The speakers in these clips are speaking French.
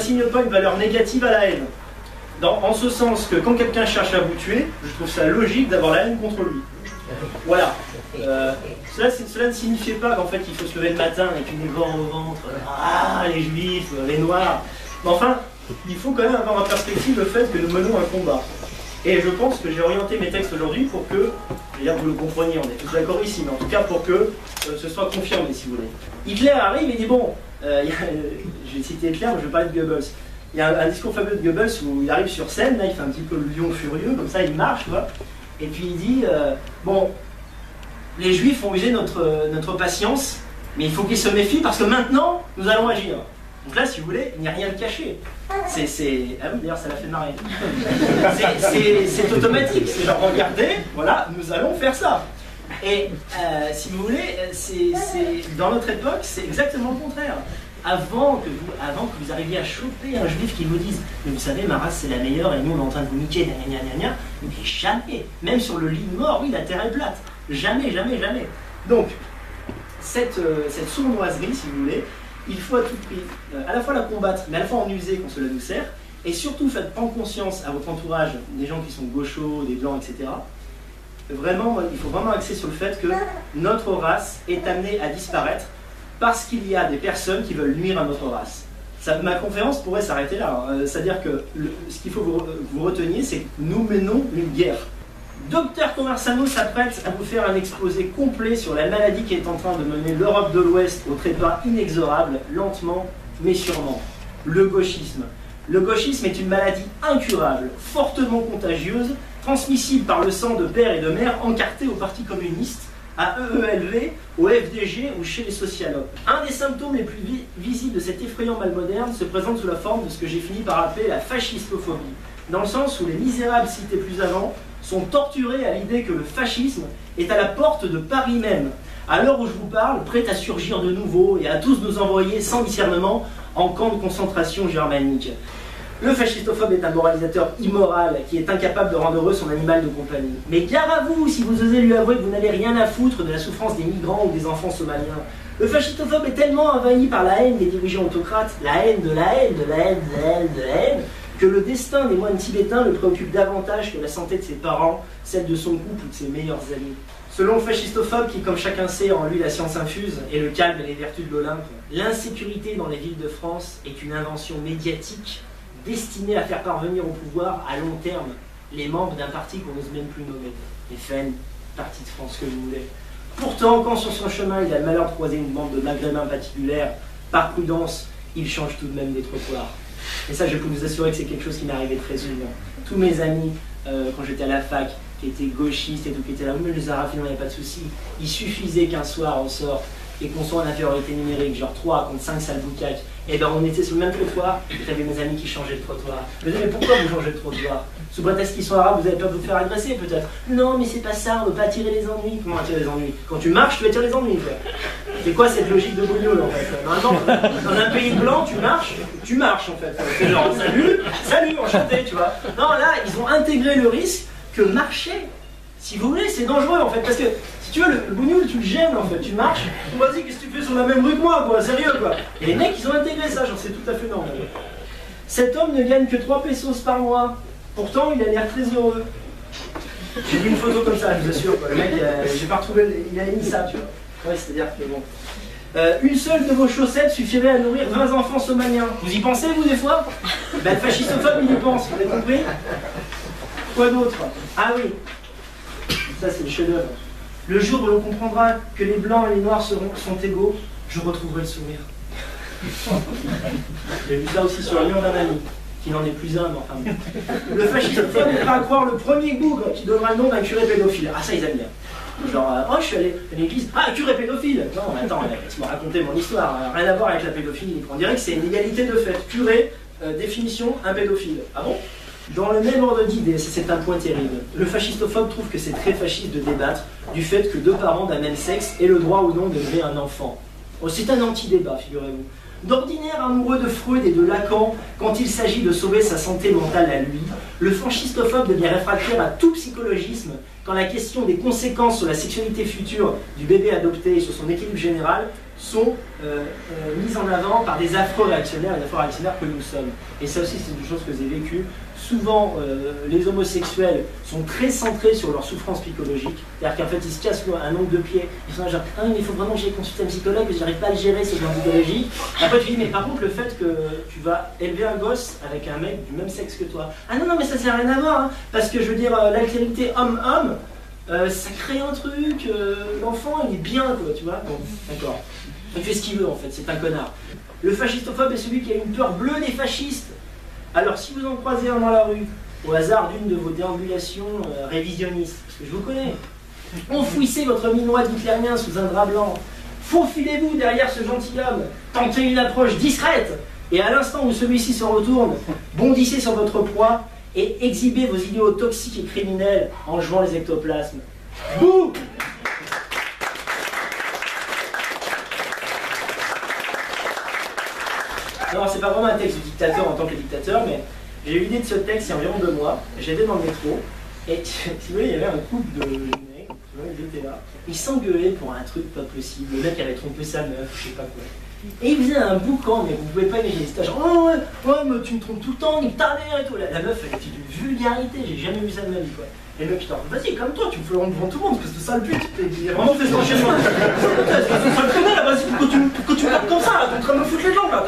n'assigne pas une valeur négative à la haine. En ce sens que quand quelqu'un cherche à vous tuer, je trouve ça logique d'avoir la haine contre lui. Voilà. Cela ne signifiait pas qu'en fait il faut se lever le matin avec une égorge au ventre, ah les juifs, les noirs. Mais enfin, il faut quand même avoir en perspective le fait que nous menons un combat. Et je pense que j'ai orienté mes textes aujourd'hui pour que, d'ailleurs vous le compreniez, on est tous d'accord ici, mais en tout cas pour que ce soit confirmé si vous voulez. Hitler arrive et dit bon, je vais citer Hitler, mais je vais parler de Goebbels. Il y a un discours fameux de Goebbels où il arrive sur scène, là il fait un petit peu le lion furieux, comme ça il marche, tu vois, et puis il dit bon, les juifs ont usé notre patience, mais il faut qu'ils se méfient parce que maintenant nous allons agir. Donc là, si vous voulez, il n'y a rien de caché. Ah oui, d'ailleurs, ça l'a fait marrer. C'est automatique, c'est genre, regardez, voilà, nous allons faire ça. Et si vous voulez, dans notre époque, c'est exactement le contraire. Avant que vous arriviez à choper un juif qui vous dise « Mais vous savez, ma race, c'est la meilleure et nous, on est en train de vous niquer, gna gna gna gna », mais jamais, même sur le lit de mort, oui, la terre est plate. Jamais, jamais, jamais. Donc, cette sournoiserie, si vous voulez, il faut à tout prix à la fois la combattre, mais à la fois en user quand cela nous sert, et surtout faites prendre conscience à votre entourage, des gens qui sont gauchos, des blancs, etc. Vraiment, il faut vraiment axer sur le fait que notre race est amenée à disparaître parce qu'il y a des personnes qui veulent nuire à notre race. Ma conférence pourrait s'arrêter là. C'est-à-dire que ce qu'il faut que vous reteniez, c'est que nous menons une guerre. Docteur Conversano s'apprête à vous faire un exposé complet sur la maladie qui est en train de mener l'Europe de l'Ouest au trépas inexorable, lentement mais sûrement. Le gauchisme. Le gauchisme est une maladie incurable, fortement contagieuse, transmissible par le sang de père et de mère encartés au Parti communiste, à EELV, au FDG ou chez les socialopes. Un des symptômes les plus visibles de cet effrayant mal moderne se présente sous la forme de ce que j'ai fini par appeler la fascistophobie, dans le sens où les misérables cités plus avant sont torturés à l'idée que le fascisme est à la porte de Paris même, à l'heure où je vous parle, prêt à surgir de nouveau et à tous nous envoyer sans discernement en camp de concentration germanique. Le fascistophobe est un moralisateur immoral qui est incapable de rendre heureux son animal de compagnie. Mais gare à vous si vous osez lui avouer que vous n'avez rien à foutre de la souffrance des migrants ou des enfants somaliens. Le fascistophobe est tellement envahi par la haine des dirigeants autocrates, la haine de la haine, de la haine, de la haine, de la haine, que le destin des moines tibétains le préoccupe davantage que la santé de ses parents, celle de son couple ou de ses meilleurs amis. Selon le fascistophobe, qui comme chacun sait en lui la science infuse et le calme et les vertus de l'Olympe, l'insécurité dans les villes de France est une invention médiatique destinée à faire parvenir au pouvoir à long terme les membres d'un parti qu'on n'ose même plus nommer, les FN, Parti de France que vous voulez. Pourtant, quand sur son chemin il a le malheur de croiser une bande de maghrébins patibulaires, par prudence, il change tout de même des trottoirs. Et ça, je peux vous assurer que c'est quelque chose qui m'est arrivé très souvent. Tous mes amis, quand j'étais à la fac, qui étaient gauchistes et tout, qui étaient là, mais les arabes, il n'y avait pas de souci. Il suffisait qu'un soir on sorte et qu'on soit en infériorité numérique, genre 3 contre 5 salles boucaques, et ben on était sur le même trottoir, et tu avais mes amis qui changeaient de trottoir. Je me disais, mais pourquoi vous changez de trottoir? Sous prétexte qu'ils sont arabes, vous avez peur de vous faire agresser peut-être? Non, mais c'est pas ça, on ne veut pas attirer les ennuis. Comment attirer les ennuis? Quand tu marches, tu attires les ennuis, quoi. C'est quoi cette logique de bougnoule en fait? Normalement, dans un pays blanc, tu marches en fait. C'est genre, salut, enchanté, tu vois. Non, là, ils ont intégré le risque que marcher, si vous voulez, c'est dangereux en fait, parce que si tu veux, le bougnoule, tu le gênes en fait, tu marches, vas-y, qu'est-ce que tu fais sur la même rue que moi, quoi, sérieux quoi. Et les mecs, ils ont intégré ça, genre c'est tout à fait normal. Cet homme ne gagne que 3 pesos par mois, pourtant il a l'air très heureux. J'ai vu une photo comme ça, je vous assure, quoi. Le mec, j'ai pas retrouvé, il a mis ça, tu vois. Ouais, c'est-à-dire que bon. Une seule de vos chaussettes suffirait à nourrir 20 enfants somaliens. Vous y pensez, vous, des fois? Ben, le fascistophobe, il y pense, vous avez compris? Quoi d'autre? Ah oui, ça c'est le chef-d'œuvre. Le jour où l'on comprendra que les blancs et les noirs sont égaux, je retrouverai le sourire. J'ai vu ça aussi sur un mur d'un ami, qui n'en est plus un, mais enfin. Le fascistophobe est prêt à croire le premier bougre qui donnera le nom d'un curé pédophile. Ah ça ils aiment bien. Genre, oh je suis allé à l'église, ah curé pédophile. Non attends, laisse-moi raconter mon histoire, rien à voir avec la pédophilie. On dirait que c'est une égalité de fait. Curé, définition, un pédophile. Ah bon? Dans le même ordre d'idée, c'est un point terrible, le fascistophobe trouve que c'est très fasciste de débattre du fait que 2 parents d'un même sexe aient le droit ou non d'élever un enfant. Oh, c'est un anti-débat, figurez-vous. D'ordinaire amoureux de Freud et de Lacan, quand il s'agit de sauver sa santé mentale à lui, le fascistophobe devient réfractaire à tout psychologisme quand la question des conséquences sur la sexualité future du bébé adopté et sur son équilibre général sont mises en avant par des afro-réactionnaires que nous sommes. Et ça aussi, c'est une chose que j'ai vécue. Souvent, les homosexuels sont très centrés sur leur souffrance psychologique. C'est-à-dire qu'en fait, ils se cassent un nombre de pieds. Ils sont là genre, ah, mais il faut vraiment que j'aille consulter un psychologue parce que j'arrive pas à le gérer, ce genre psychologique. Après, tu dis, mais par contre, le fait que tu vas élever un gosse avec un mec du même sexe que toi. Ah non, non, mais ça n'a rien à voir. Hein, parce que je veux dire, l'altérité homme-homme, ça crée un truc. L'enfant, il est bien, quoi, tu vois. Bon, d'accord. Il fait ce qu'il veut, en fait. C'est un connard. Le fascistophobe est celui qui a une peur bleue des fascistes. Alors, si vous en croisez un dans la rue, au hasard d'une de vos déambulations révisionnistes, parce que je vous connais, enfouissez votre minois hitlérien sous un drap blanc, faufilez-vous derrière ce gentilhomme, tentez une approche discrète, et à l'instant où celui-ci se retourne, bondissez sur votre proie et exhibez vos idéaux toxiques et criminels en jouant les ectoplasmes. Bouh! Alors, c'est pas vraiment un texte du dictateur en tant que dictateur, mais j'ai eu l'idée de ce texte il y a environ 2 mois. J'étais dans le métro, et si vous voulez, il y avait un couple de mecs, ils étaient là, ils s'engueulaient pour un truc pas possible. Le mec avait trompé sa meuf, je sais pas quoi. Et il faisait un boucan, mais vous pouvez pas imaginer. C'était genre, oh ouais, mais tu me trompes tout le temps, nique ta mère et tout. La meuf, elle était d'une vulgarité, j'ai jamais vu ça de ma vie, quoi. Et le mec, je leur dis, vas-y, comme toi, tu me fais le rendre devant tout le monde, parce que c'est ça le but. Il a vraiment fait ça chez moi. C'est ça le connaît, là, vas-y, pourquoi tu parles comme ça, là, t'es en train de me foutre les jambes, là,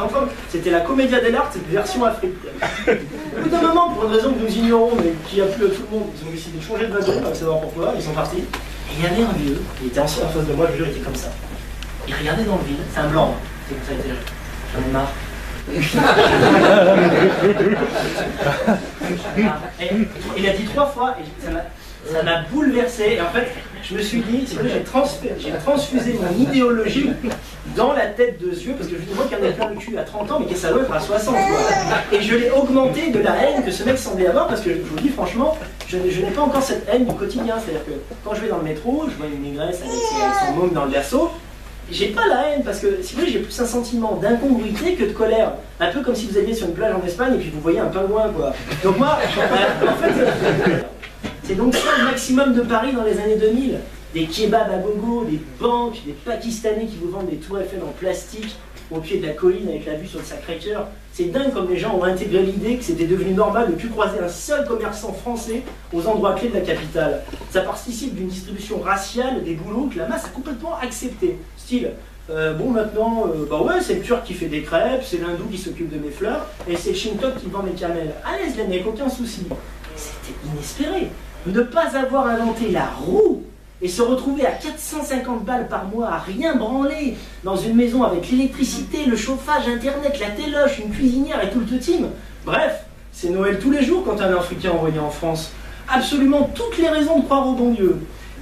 C'était la Commedia dell'arte, version Afrique. Au bout d'un moment, pour une raison que nous ignorons, mais qui a plu à tout le monde, ils ont décidé de changer de wagon, pas savoir pourquoi, ils sont partis. Et il y avait un vieux, il était assis en face de moi, je vous jure, il était comme ça. Il regardait dans le vide, c'est un blanc, c'est comme ça, il était là. J'en ai marre. Il a dit 3 fois et ça m'a bouleversé. Et en fait, je me suis dit, j'ai transfusé mon idéologie dans la tête de ce vieux, parce que je vois qu'il en a plein le cul à 30 ans, mais que ça doit être à 60. Quoi. Et je l'ai augmenté de la haine que ce mec semblait avoir, parce que je vous dis franchement, je n'ai pas encore cette haine du quotidien. C'est-à-dire que quand je vais dans le métro, je vois une négresse avec son môme dans le berceau. J'ai pas la haine parce que si vous voulez j'ai plus un sentiment d'incongruité que de colère. Un peu comme si vous alliez sur une plage en Espagne et puis vous voyez un pingouin quoi. Donc moi, en fait, c'est donc ça le maximum de Paris dans les années 2000. Des kebabs à gogo, des banques, des Pakistanais qui vous vendent des tours Eiffel en plastique au pied de la colline avec la vue sur le Sacré-Cœur. C'est dingue comme les gens ont intégré l'idée que c'était devenu normal de ne plus croiser un seul commerçant français aux endroits clés de la capitale. Ça participe d'une distribution raciale des boulots que la masse a complètement accepté. Style, bon maintenant, bah ouais, c'est le Turc qui fait des crêpes, c'est l'Hindou qui s'occupe de mes fleurs, et c'est le Shintok qui vend mes camels. Allez, il n'y a aucun souci. C'était inespéré. Ne pas avoir inventé la roue et se retrouver à 450 balles par mois à rien branler dans une maison avec l'électricité, le chauffage, internet, la téloche, une cuisinière et tout le team. Bref, c'est Noël tous les jours quand un Africain envoyé en France. Absolument toutes les raisons de croire au bon Dieu.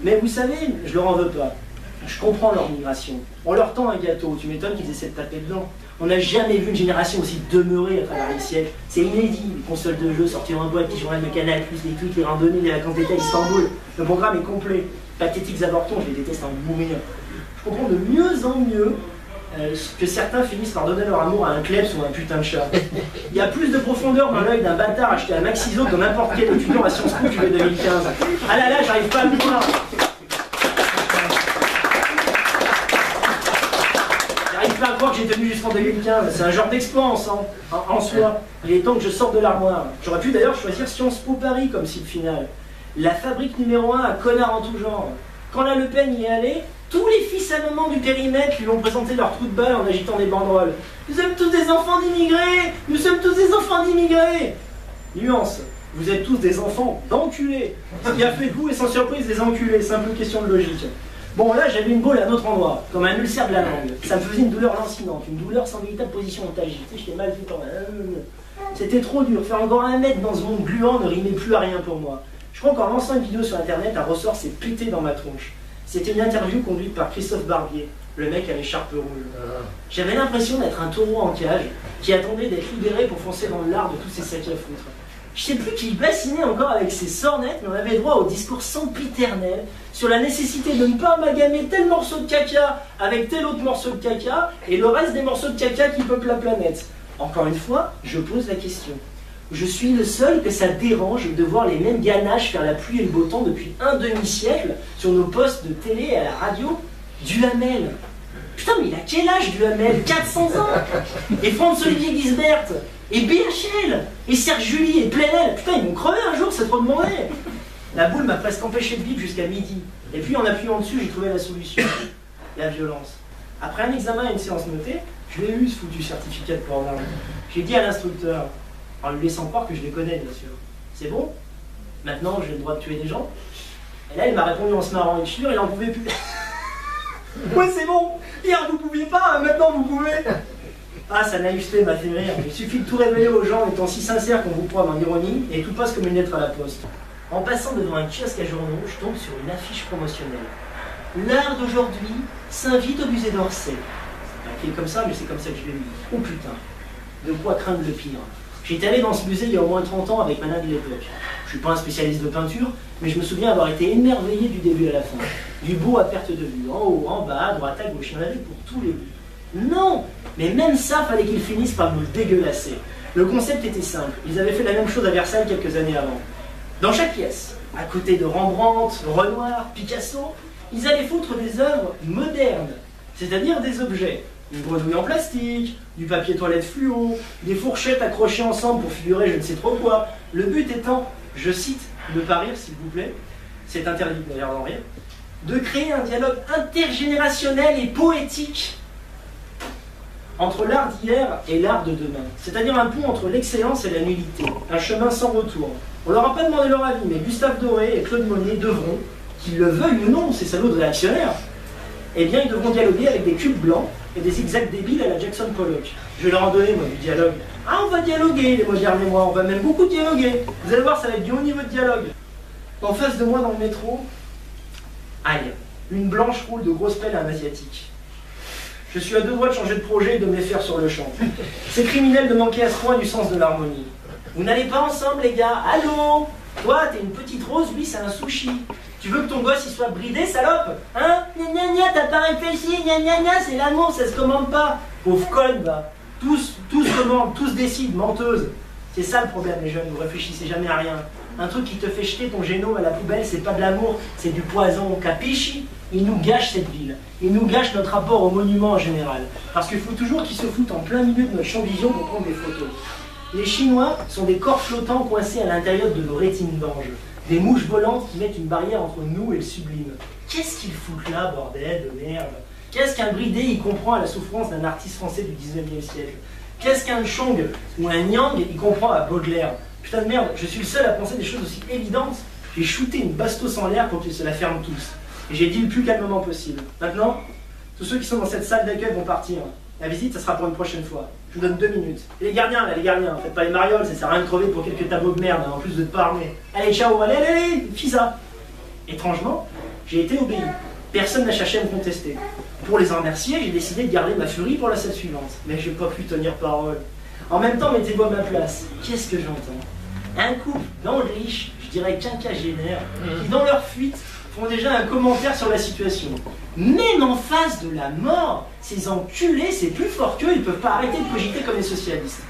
Mais vous savez, je leur en veux pas. Je comprends leur migration. On leur tend un gâteau, tu m'étonnes qu'ils essaient de taper dedans. On n'a jamais vu une génération aussi demeurée à travers les siècles. C'est inédit, les consoles de jeux sorties en boîte, les journaux de Canal+, les tweets, les randonnées, les vacances d'été à Istanbul. Le programme est complet. Pathétiques avortons, je les déteste en mourir. Je comprends de mieux en mieux que certains finissent par donner leur amour à un klebs ou un putain de chat. Il y a plus de profondeur dans l'œil d'un bâtard acheté à Maxiso que n'importe quel étudiant à Sciences Po QV 2015. Ah là là, j'arrive pas à le croire. J'arrive pas à croire que j'ai tenu jusqu'en 2015. C'est un genre d'exploit en soi. Il est temps que je sorte de l'armoire. J'aurais pu d'ailleurs choisir Sciences Po Paris comme site final. La fabrique numéro 1 à connards en tout genre. Quand la Le Pen y est allée, tous les fils à maman du périmètre lui ont présenté leur trou de balle en agitant des banderoles. Nous sommes tous des enfants d'immigrés. Nous sommes tous des enfants d'immigrés. Nuance, vous êtes tous des enfants d'enculés. Ce qui a fait de vous et sans surprise des enculés. Simple question de logique. Bon là j'avais une boule à un autre endroit, comme un ulcère de la langue. Ça me faisait une douleur lancinante, une douleur sans véritable position otagique. Tu sais, j'étais mal vu quand même. C'était trop dur. Faire encore 1 mètre dans ce monde gluant ne rimait plus à rien pour moi. Je crois qu'en lançant une vidéo sur internet, un ressort s'est pété dans ma tronche. C'était une interview conduite par Christophe Barbier, le mec à l'écharpe rouge. J'avais l'impression d'être un taureau en cage qui attendait d'être libéré pour foncer dans le lard de tous ces sacs à foutre. Je sais plus qui bassinait encore avec ses sornettes, mais on avait droit au discours sempiternel sur la nécessité de ne pas amalgamer tel morceau de caca avec tel autre morceau de caca et le reste des morceaux de caca qui peuplent la planète. Encore une fois, je pose la question. Je suis le seul que ça dérange de voir les mêmes ganaches faire la pluie et le beau temps depuis un demi-siècle sur nos postes de télé et à la radio. Duhamel. Putain, mais il a quel âge, Duhamel? 400 ans. Et Franz-Olivier Gisbert. Et BHL. Et Serge Julie. Et Plenel. Putain, ils m'ont crevé un jour, c'est trop demandé. La boule m'a presque empêché de vivre jusqu'à midi. Et puis, en appuyant dessus, j'ai trouvé la solution. La violence. Après un examen et une séance notée, je l'ai eu, ce foutu certificat de port d'armes. J'ai dit à l'instructeur, en lui laissant croire que je les connais, bien sûr. C'est bon? Maintenant, j'ai le droit de tuer des gens? Et là, il m'a répondu en se marrant. Et je suis sûr, il n'en pouvait plus. Ouais, c'est bon. Hier, vous pouviez pas, maintenant, vous pouvez. Ah, sa naïveté m'a fait rire. Il suffit de tout révéler aux gens étant si sincère qu'on vous croit dans l'ironie, et tout passe comme une lettre à la poste. En passant devant un kiosque à journaux, je tombe sur une affiche promotionnelle. L'art d'aujourd'hui s'invite au musée d'Orsay. C'est comme ça, mais c'est comme ça que je l'ai mis. Oh putain, de quoi craindre le pire. J'étais allé dans ce musée il y a au moins 30 ans avec ma nana de l'époque. Je suis pas un spécialiste de peinture, mais je me souviens avoir été émerveillé du début à la fin. Du beau à perte de vue, en haut, en bas, à droite, à gauche, il y en avait pour tous les goûts. Non, mais même ça, fallait qu'ils finissent par me le dégueulasser. Le concept était simple, ils avaient fait la même chose à Versailles quelques années avant. Dans chaque pièce, à côté de Rembrandt, Renoir, Picasso, ils allaient foutre des œuvres modernes, c'est-à-dire des objets. Une grenouille en plastique, du papier toilette fluo, des fourchettes accrochées ensemble pour figurer je ne sais trop quoi. Le but étant, je cite, ne pas rire s'il vous plaît, c'est interdit d'ailleurs d'en rire, de créer un dialogue intergénérationnel et poétique entre l'art d'hier et l'art de demain. C'est-à-dire un pont entre l'excellence et la nullité, un chemin sans retour. On leur a pas demandé leur avis, mais Gustave Doré et Claude Monet devront, qu'ils le veuillent ou non, ces salauds de réactionnaires, eh bien ils devront dialoguer avec des cubes blancs et des zigzags débiles à la Jackson Pollock. Je vais leur en donner, moi, du dialogue. Ah, on va dialoguer, les modernes et moi, on va même beaucoup dialoguer. Vous allez voir, ça va être du haut niveau de dialogue. En face de moi, dans le métro, aïe, une blanche roule de grosses pelles à un asiatique. Je suis à deux doigts de changer de projet et de me les faire sur le champ. C'est criminel de manquer à ce point du sens de l'harmonie. Vous n'allez pas ensemble, les gars? Allô? Toi, t'es une petite rose, lui, c'est un sushi. Tu veux que ton gosse il soit bridé, salope? Hein? Gna gna gna, t'as pas réfléchi, gna gna gna, c'est l'amour, ça se commande pas. Pauvre conne, va. Tous commandent, tous décident, menteuse. C'est ça le problème, les jeunes, vous réfléchissez jamais à rien. Un truc qui te fait jeter ton génome à la poubelle, c'est pas de l'amour, c'est du poison. Capisci? Il nous gâche cette ville. Il nous gâche notre rapport au monument en général. Parce qu'il faut toujours qu'ils se foutent en plein milieu de notre champ de vision pour prendre des photos. Les Chinois sont des corps flottants coincés à l'intérieur de nos rétines d'ange. Des mouches volantes qui mettent une barrière entre nous et le sublime. Qu'est-ce qu'ils foutent là, bordel de merde? Qu'est-ce qu'un bridé y comprend à la souffrance d'un artiste français du 19e siècle? Qu'est-ce qu'un Chong ou un Nyang y comprend à Baudelaire? Putain de merde, je suis le seul à penser des choses aussi évidentes. J'ai shooté une bastos en l'air pour qu'ils se la ferment tous. Et j'ai dit le plus calmement possible. Maintenant, tous ceux qui sont dans cette salle d'accueil vont partir. La visite, ça sera pour une prochaine fois. Je vous donne 2 minutes. Et les gardiens, là, les gardiens, faites pas les marioles, ça sert à rien de crever pour quelques tableaux de merde, hein, en plus de pas armés. Allez, ciao, allez, fisa. Étrangement, j'ai été obéi. Personne n'a cherché à me contester. Pour les en remercier, j'ai décidé de garder ma furie pour la scène suivante. Mais j'ai pas pu tenir parole. En même temps, mettez-vous à ma place. Qu'est-ce que j'entends? Un couple dans le riche, je dirais quinquagénaire, qui dans leur fuite font déjà un commentaire sur la situation. Même en face de la mort, ces enculés, c'est plus fort qu'eux, ils peuvent pas arrêter de cogiter comme les socialistes.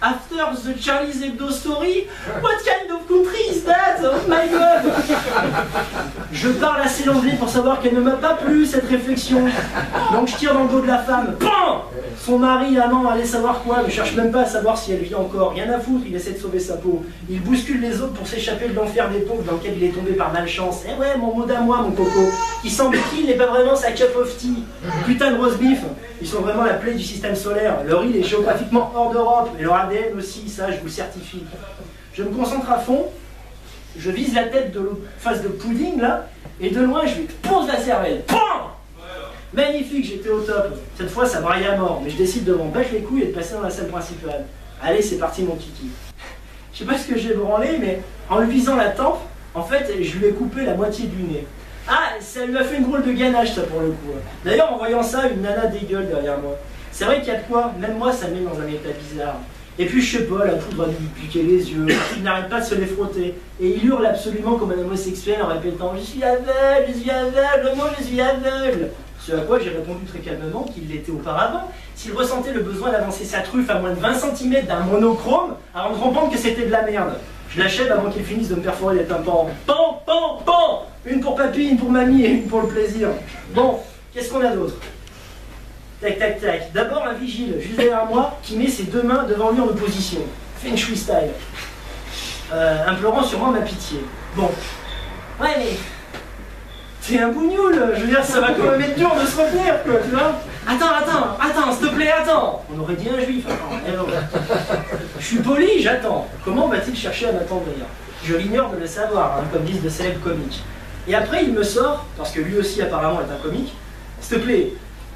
After the Charlie Hebdo story, what kind of country is that? Oh my god! Je parle assez l'anglais pour savoir qu'elle ne m'a pas plu cette réflexion. Donc je tire dans le dos de la femme. PAM! Son mari, ah non, allez savoir quoi, ne cherche même pas à savoir si elle vit encore. Rien à foutre, il essaie de sauver sa peau. Il bouscule les autres pour s'échapper de l'enfer des pauvres dans lequel il est tombé par malchance. Eh ouais, mon mot d'amour, mon coco, qui semble qu'il n'est pas vraiment sa cup of tea. Putain de roast beef, ils sont vraiment la plaie du système solaire. Leur île est géographiquement hors d'Europe, et leur ADN aussi, ça je vous le certifie. Je me concentre à fond, je vise la tête de l'autre face de pudding là, et de loin je lui pose la cervelle. PAM! Magnifique, j'étais au top. Cette fois ça braille à mort, mais je décide de m'en battre les couilles et de passer dans la salle principale. Allez, c'est parti mon kiki. Je sais pas ce que j'ai branlé, mais en lui visant la tempe, en fait je lui ai coupé la moitié du nez. Ah, ça lui a fait une drôle de ganache ça pour le coup. D'ailleurs en voyant ça, une nana dégueule derrière moi. C'est vrai qu'il y a de quoi, même moi ça me met dans un état bizarre. Et puis je sais pas, la poudre va lui piquer les yeux, il n'arrête pas de se les frotter. Et il hurle absolument comme un homosexuel en répétant « Je suis aveugle, moi je suis aveugle !» Ce à quoi j'ai répondu très calmement qu'il l'était auparavant, s'il ressentait le besoin d'avancer sa truffe à moins de 20 cm d'un monochrome avant de comprendre que c'était de la merde. Je l'achève avant qu'il finisse de me perforer les tympans. Pan, pan, pan! Une pour papy, une pour mamie et une pour le plaisir. Bon, qu'est-ce qu'on a d'autre? Tac, tac, tac. D'abord un vigile, juste derrière moi, qui met ses deux mains devant lui en opposition. Feng Shui style. Implorant sûrement ma pitié. Bon. Ouais, mais... T'es un bougnoul, je veux dire, ça va quand même être dur de se retenir, quoi, tu vois. Attends, s'il te plaît, attends. On aurait dit un juif, attends. Je suis poli, j'attends. Comment va-t-il chercher à m'attendrir? Je l'ignore de le savoir, hein, comme disent de célèbres comiques. Et après, il me sort, parce que lui aussi apparemment est un comique, s'il te plaît,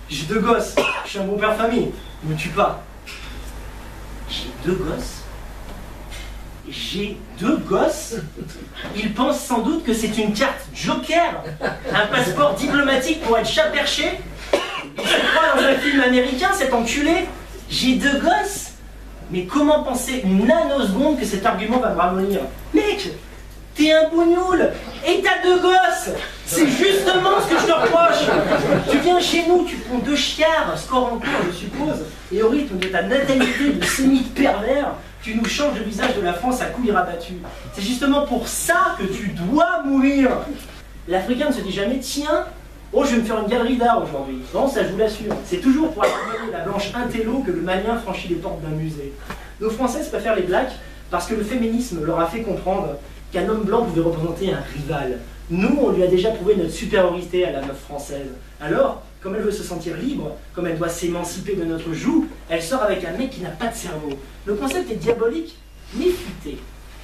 j'ai 2 gosses, je suis un bon père de famille, ne me tue pas. J'ai 2 gosses? J'ai 2 gosses? Il pense sans doute que c'est une carte joker, un passeport diplomatique pour être chat perché. Il se croit dans un film américain, cet enculé. J'ai 2 gosses? Mais comment penser une nanoseconde que cet argument va me ramollir? Mec, t'es un bougnoul et t'as 2 gosses! C'est justement ce que je te reproche! Tu viens chez nous, tu prends 2 chiards, score en cours je suppose, et au rythme de ta natalité de sémite pervers, tu nous changes le visage de la France à couilles rabattues. C'est justement pour ça que tu dois mourir! L'Africain ne se dit jamais, tiens, oh, je vais me faire une galerie d'art aujourd'hui. Non, ça je vous l'assure. C'est toujours pour accompagner la blanche intello que le malien franchit les portes d'un musée. Nos Françaises préfèrent les blacks parce que le féminisme leur a fait comprendre qu'un homme blanc pouvait représenter un rival. Nous, on lui a déjà prouvé notre supériorité à la meuf française. Alors, comme elle veut se sentir libre, comme elle doit s'émanciper de notre joug, elle sort avec un mec qui n'a pas de cerveau. Le concept est diabolique, mais futé.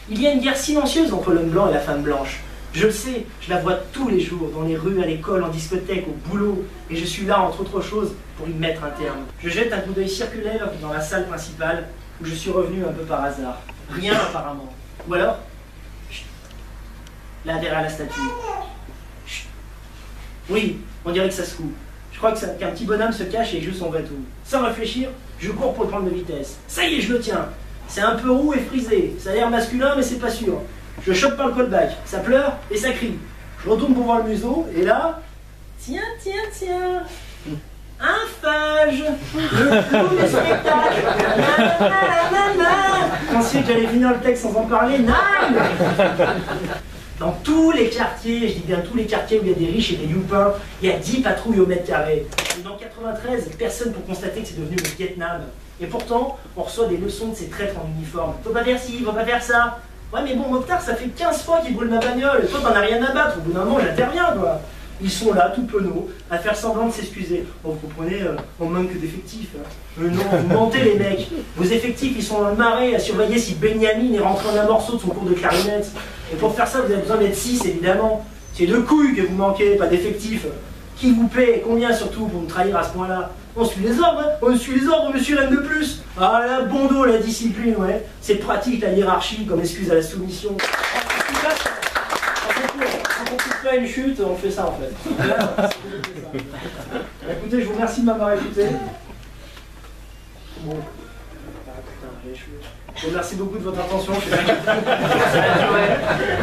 Il y a une guerre silencieuse entre l'homme blanc et la femme blanche. Je le sais, je la vois tous les jours, dans les rues, à l'école, en discothèque, au boulot, et je suis là, entre autres choses, pour y mettre un terme. Je jette un coup d'œil circulaire dans la salle principale, où je suis revenu un peu par hasard. Rien apparemment. Ou alors, chut, là derrière la statue. Chut. Oui, on dirait que ça se coupe. Je crois qu'un petit bonhomme se cache et joue son bateau. Sans réfléchir, je cours pour le prendre de vitesse. Ça y est, je le tiens. C'est un peu roux et frisé. Ça a l'air masculin, mais c'est pas sûr. Je chope par le callback. Ça pleure et ça crie. Je retourne pour voir le museau, et là... Tiens. Un phage. Le clou du spectacle. Je pensais que j'allais finir le texte sans en parler. Non. Dans tous les quartiers, je dis bien tous les quartiers où il y a des riches et des youpins, il y a 10 patrouilles au mètre carré. Et dans 93, personne pour constater que c'est devenu le Vietnam. Et pourtant, on reçoit des leçons de ces traîtres en uniforme. Faut pas faire ci, faut pas faire ça. Ouais, mais bon, Mokhtar, ça fait 15 fois qu'ils brûlent ma bagnole. Et toi, t'en as rien à battre. Au bout d'un moment, j'interviens, quoi. Ils sont là, tout penauds, à faire semblant de s'excuser. Bon, vous comprenez, on manque d'effectifs. Non, vous mentez, les mecs. Vos effectifs, ils sont dans le marais à surveiller si Benjamin est rentré en un morceau de son cours de clarinette. Et pour faire ça, vous avez besoin d'être 6, évidemment. C'est de couilles que vous manquez, pas d'effectifs. Qui vous paie et combien surtout pour me trahir à ce point-là? On suit les ordres, hein. On suit les ordres, monsieur Rennes de plus. Ah là, bon dos, la discipline, ouais. C'est pratique, la hiérarchie, comme excuse à la soumission. Quand on coupe pas une chute, on fait ça en fait. Écoutez, je vous remercie de m'avoir écouté. Bon. Ah putain, j'ai les cheveux. Je vous remercie beaucoup de votre attention. Je sais pas.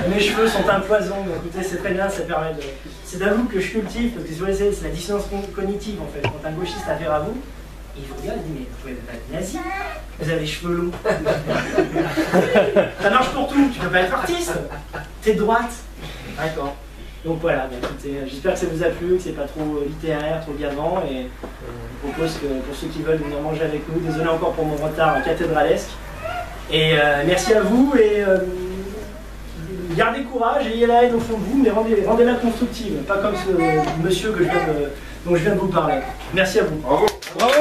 Mes cheveux sont un poison, mais écoutez, c'est très bien, ça permet de... C'est d'un look que je cultive, parce que si vous voulez, c'est la dissonance cognitive en fait. Quand un gauchiste a affaire à vous, il vous regarde, il dit, mais vous pouvez pas être nazi, vous avez les cheveux longs. Ça marche pour tout, tu peux pas être artiste, t'es de droite. D'accord. Donc voilà, écoutez, j'espère que ça vous a plu, que c'est pas trop littéraire, trop gavant, et je vous propose que pour ceux qui veulent venir manger avec nous, désolé encore pour mon retard cathédralesque, et merci à vous, et gardez courage, ayez la haine au fond de vous, mais rendez-la constructive, pas comme ce monsieur que dont je viens de vous parler. Merci à vous. Bravo. Bravo.